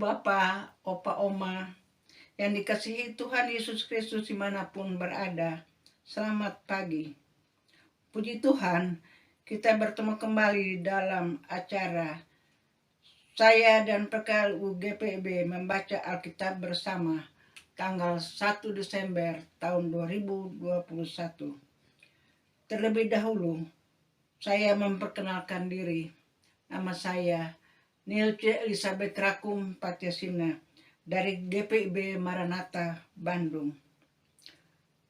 Bapa, Opa, Oma, yang dikasihi Tuhan Yesus Kristus dimanapun berada. Selamat pagi. Puji Tuhan, kita bertemu kembali dalam acara saya dan PKLU GPIB membaca Alkitab bersama tanggal 1 Desember tahun 2021. Terlebih dahulu, saya memperkenalkan diri. Nama saya Nilce Elizabeth Rakum Patyasina dari GPIB Maranatha, Bandung.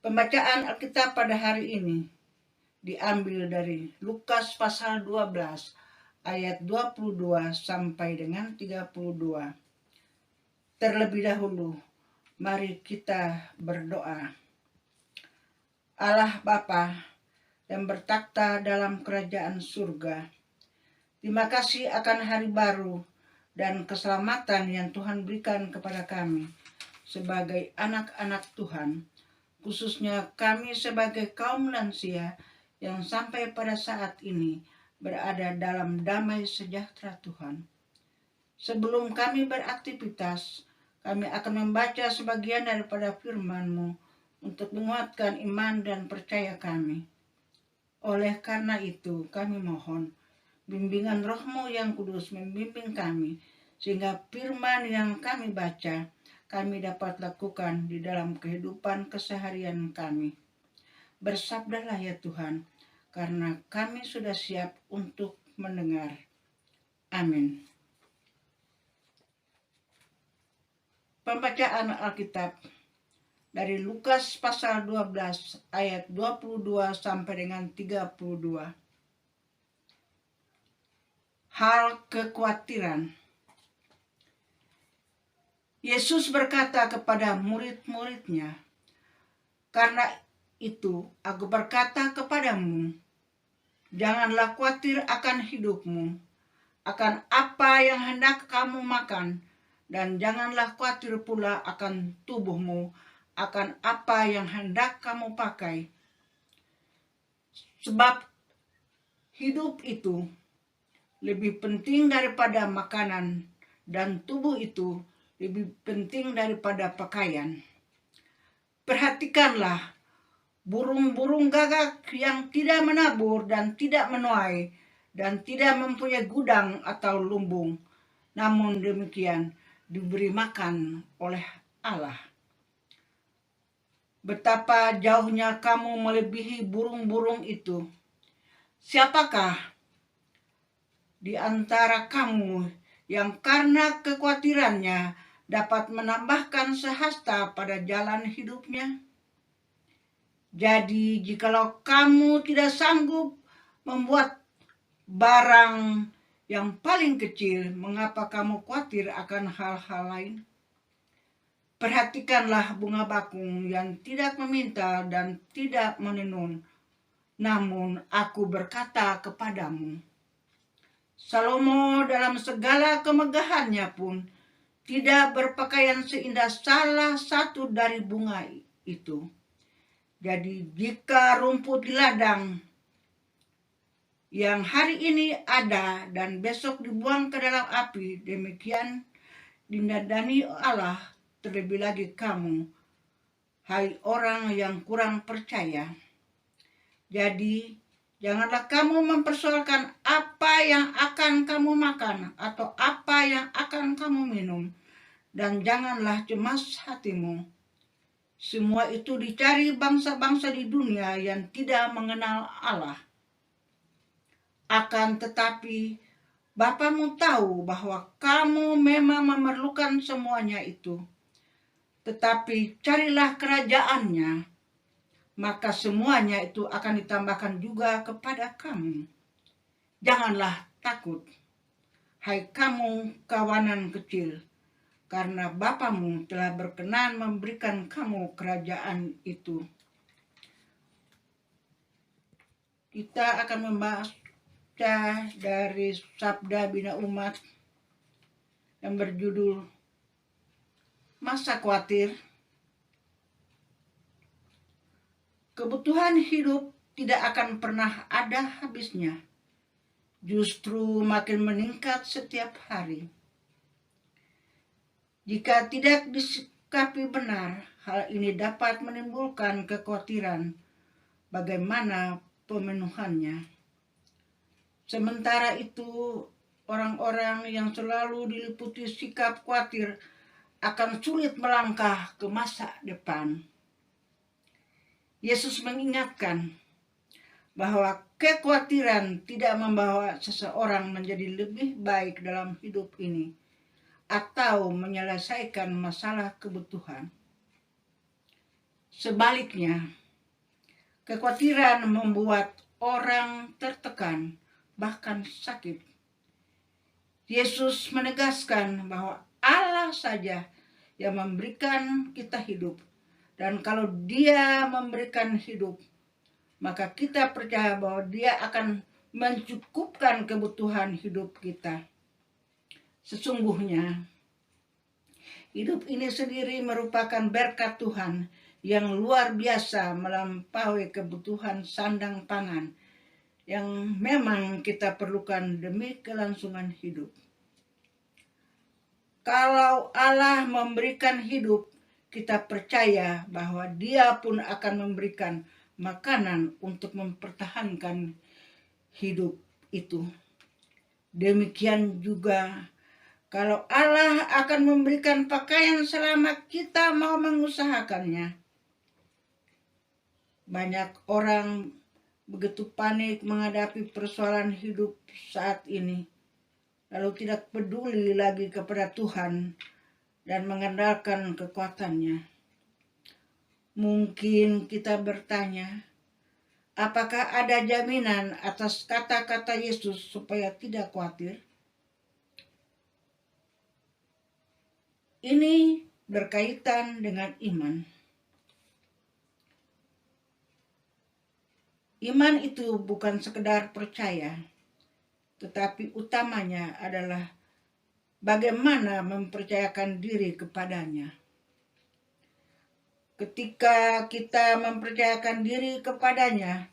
Pembacaan Alkitab pada hari ini diambil dari Lukas pasal 12 ayat 22 sampai dengan 32. Terlebih dahulu, mari kita berdoa. Allah Bapa yang bertakhta dalam kerajaan surga, terima kasih akan hari baru dan keselamatan yang Tuhan berikan kepada kami sebagai anak-anak Tuhan, khususnya kami sebagai kaum lansia yang sampai pada saat ini berada dalam damai sejahtera Tuhan. Sebelum kami beraktivitas, kami akan membaca sebagian daripada firman-Mu untuk menguatkan iman dan percaya kami. Oleh karena itu, kami mohon bimbingan Roh-Mu yang kudus membimbing kami, sehingga firman yang kami baca, kami dapat lakukan di dalam kehidupan keseharian kami. Bersabdalah ya Tuhan, karena kami sudah siap untuk mendengar. Amin. Pembacaan Alkitab dari Lukas pasal 12 ayat 22 sampai dengan 32. Hal kekhawatiran. Yesus berkata kepada murid-muridnya, "Karena itu aku berkata kepadamu, janganlah khawatir akan hidupmu, akan apa yang hendak kamu makan, dan janganlah khawatir pula akan tubuhmu, akan apa yang hendak kamu pakai. Sebab hidup itu lebih penting daripada makanan, dan tubuh itu lebih penting daripada pakaian. Perhatikanlah burung-burung gagak yang tidak menabur dan tidak menuai dan tidak mempunyai gudang atau lumbung, namun demikian diberi makan oleh Allah. Betapa jauhnya kamu melebihi burung-burung itu. Siapakah di antara kamu yang karena kekhawatirannya dapat menambahkan sehasta pada jalan hidupnya? Jadi jikalau kamu tidak sanggup membuat barang yang paling kecil, mengapa kamu khawatir akan hal-hal lain? Perhatikanlah bunga bakung yang tidak meminta dan tidak menenun, namun aku berkata kepadamu, Salomo dalam segala kemegahannya pun tidak berpakaian seindah salah satu dari bunga itu. Jadi jika rumput di ladang yang hari ini ada dan besok dibuang ke dalam api, demikian dinadani Allah, terlebih lagi kamu, hai orang yang kurang percaya. Jadi janganlah kamu mempersoalkan apa yang akan kamu makan atau apa yang akan kamu minum, dan janganlah cemas hatimu. Semua itu dicari bangsa-bangsa di dunia yang tidak mengenal Allah. Akan tetapi Bapamu tahu bahwa kamu memang memerlukan semuanya itu. Tetapi carilah kerajaannya, maka semuanya itu akan ditambahkan juga kepada kamu. Janganlah takut, hai kamu kawanan kecil, karena Bapamu telah berkenan memberikan kamu kerajaan itu. Kita akan membahas dari Sabda Bina Umat yang berjudul Masa Khawatir. Kebutuhan hidup tidak akan pernah ada habisnya, justru makin meningkat setiap hari. Jika tidak disikapi benar, hal ini dapat menimbulkan kekhawatiran bagaimana pemenuhannya. Sementara itu, orang-orang yang selalu diliputi sikap khawatir akan sulit melangkah ke masa depan. Yesus mengingatkan bahwa kekhawatiran tidak membawa seseorang menjadi lebih baik dalam hidup ini atau menyelesaikan masalah kebutuhan. Sebaliknya, kekhawatiran membuat orang tertekan, bahkan sakit. Yesus menegaskan bahwa Allah saja yang memberikan kita hidup, dan kalau Dia memberikan hidup, maka kita percaya bahwa Dia akan mencukupkan kebutuhan hidup kita. Sesungguhnya, hidup ini sendiri merupakan berkat Tuhan yang luar biasa melampaui kebutuhan sandang pangan yang memang kita perlukan demi kelangsungan hidup. Kalau Allah memberikan hidup, kita percaya bahwa Dia pun akan memberikan makanan untuk mempertahankan hidup itu. Demikian juga kalau Allah akan memberikan pakaian selama kita mau mengusahakannya. Banyak orang begitu panik menghadapi persoalan hidup saat ini, lalu tidak peduli lagi kepada Tuhan dan mengandalkan kekuatannya. Mungkin kita bertanya, apakah ada jaminan atas kata-kata Yesus supaya tidak khawatir? Ini berkaitan dengan iman. Iman itu bukan sekedar percaya, tetapi utamanya adalah bagaimana mempercayakan diri kepadanya. Ketika kita mempercayakan diri kepadanya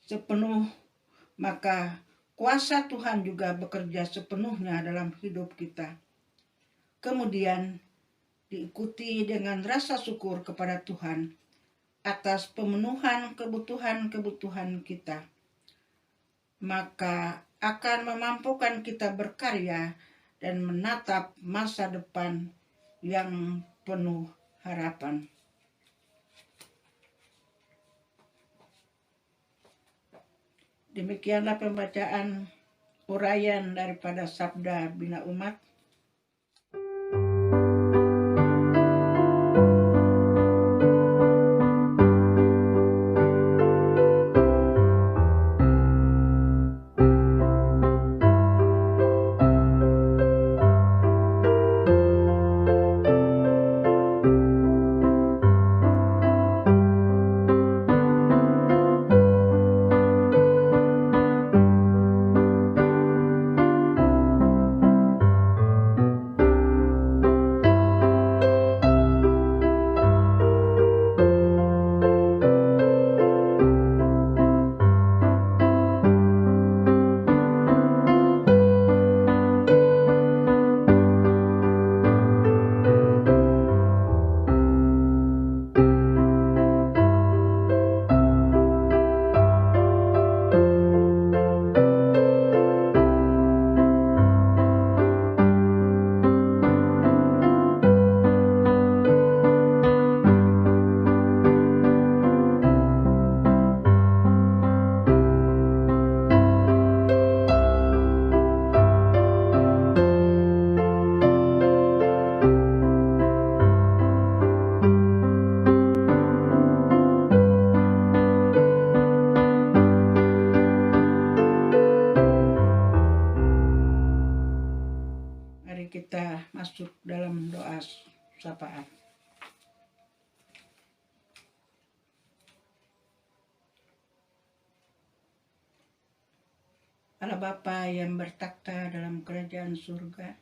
sepenuh, maka kuasa Tuhan juga bekerja sepenuhnya dalam hidup kita. Kemudian diikuti dengan rasa syukur kepada Tuhan atas pemenuhan kebutuhan-kebutuhan kita. Maka akan memampukan kita berkarya dan menatap masa depan yang penuh harapan. Demikianlah pembacaan uraian daripada Sabda Bina Umat. Mari kita masuk dalam doa sapaan. Allah Bapa yang bertakhta dalam kerajaan surga,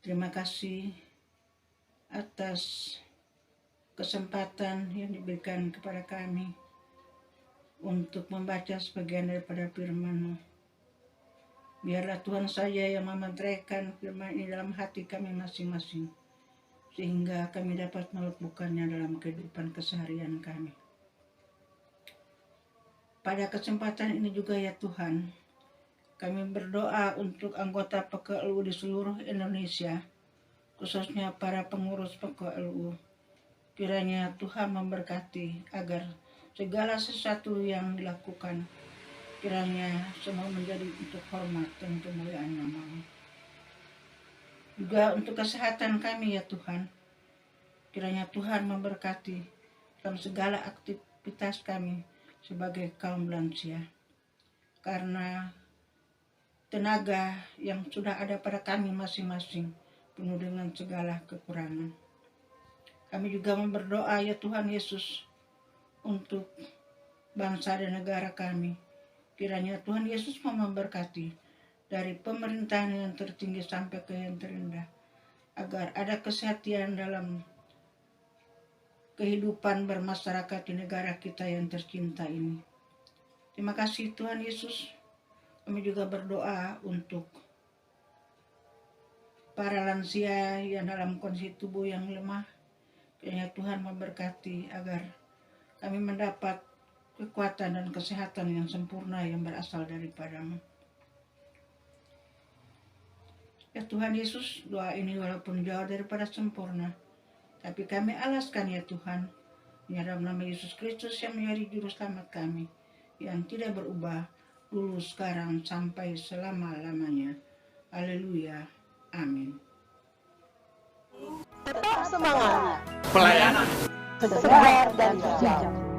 terima kasih atas kesempatan yang diberikan kepada kami untuk membaca sebagian daripada firman-Mu. Biarlah Tuhan saja yang memantraikan firman ini dalam hati kami masing-masing, sehingga kami dapat melakukannya dalam kehidupan keseharian kami. Pada kesempatan ini juga ya Tuhan, kami berdoa untuk anggota PKLU di seluruh Indonesia, khususnya para pengurus PKLU. Kiranya Tuhan memberkati agar segala sesuatu yang dilakukan kiranya semua menjadi untuk hormat dan kemuliaan nama-Mu. Juga untuk kesehatan kami ya Tuhan, kiranya Tuhan memberkati dalam segala aktivitas kami sebagai kaum lansia. Karena tenaga yang sudah ada pada kami masing-masing penuh dengan segala kekurangan. Kami juga berdoa ya Tuhan Yesus untuk bangsa dan negara kami. Kiranya Tuhan Yesus mau memberkati dari pemerintahan yang tertinggi sampai ke yang terendah, agar ada kesehatan dalam kehidupan bermasyarakat di negara kita yang tercinta ini. Terima kasih Tuhan Yesus. Kami juga berdoa untuk para lansia yang dalam kondisi tubuh yang lemah. Kiranya Tuhan memberkati agar kami mendapat kekuatan dan kesehatan yang sempurna yang berasal daripada-Mu. Ya Tuhan Yesus, doa ini walaupun jauh daripada sempurna, tapi kami alaskan ya Tuhan, di dalam nama Yesus Kristus yang menjadi juru selamat kami, yang tidak berubah dulu, sekarang, sampai selama-lamanya. Haleluya. Amin. Tetap semangat. Pelayanan Segar dan hijau.